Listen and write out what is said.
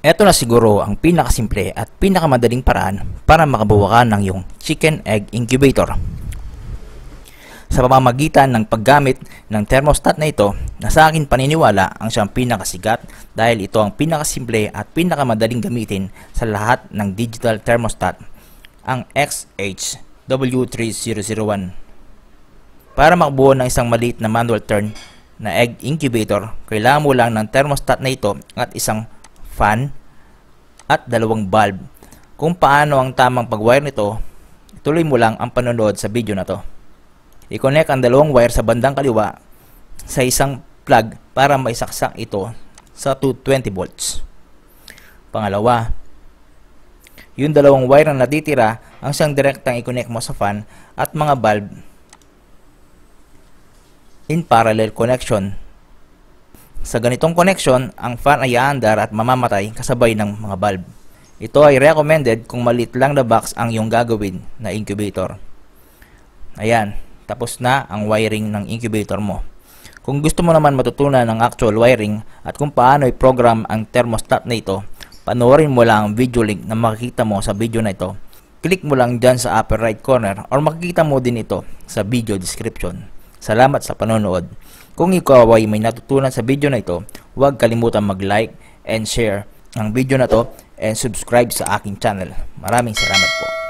Ito na siguro ang pinakasimple at pinakamadaling paraan para makabuo ka ng iyong chicken egg incubator. Sa pamamagitan ng paggamit ng thermostat na ito, na sa akin paniniwala ang siyang pinakasigat dahil ito ang pinakasimple at pinakamadaling gamitin sa lahat ng digital thermostat, ang XH-W3001. Para makabuo ng isang maliit na manual turn na egg incubator, kailangan mo lang ng thermostat na ito at isang fan at dalawang bulb. Kung paano ang tamang pag-wire nito, ituloy mo lang ang panonood sa video na to. I-connect ang dalawang wire sa bandang kaliwa sa isang plug para maisaksak ito sa 220 volts. Pangalawa, yung dalawang wire na natitira ang siyang direktang i-connect mo sa fan at mga bulb in parallel connection. Sa ganitong connection, ang fan ay aandar at mamamatay kasabay ng mga bulb. Ito ay recommended kung maliit lang na box ang iyong gagawin na incubator. Ayan, tapos na ang wiring ng incubator mo. Kung gusto mo naman matutunan ng actual wiring at kung paano i-program ang thermostat na ito, panoorin mo lang ang video link na makikita mo sa video na ito. Click mo lang dyan sa upper right corner or makikita mo din ito sa video description. Salamat sa panonood. Kung ikaw ay may natutunan sa video na ito, huwag kalimutan mag-like and share ang video na to and subscribe sa aking channel. Maraming salamat po.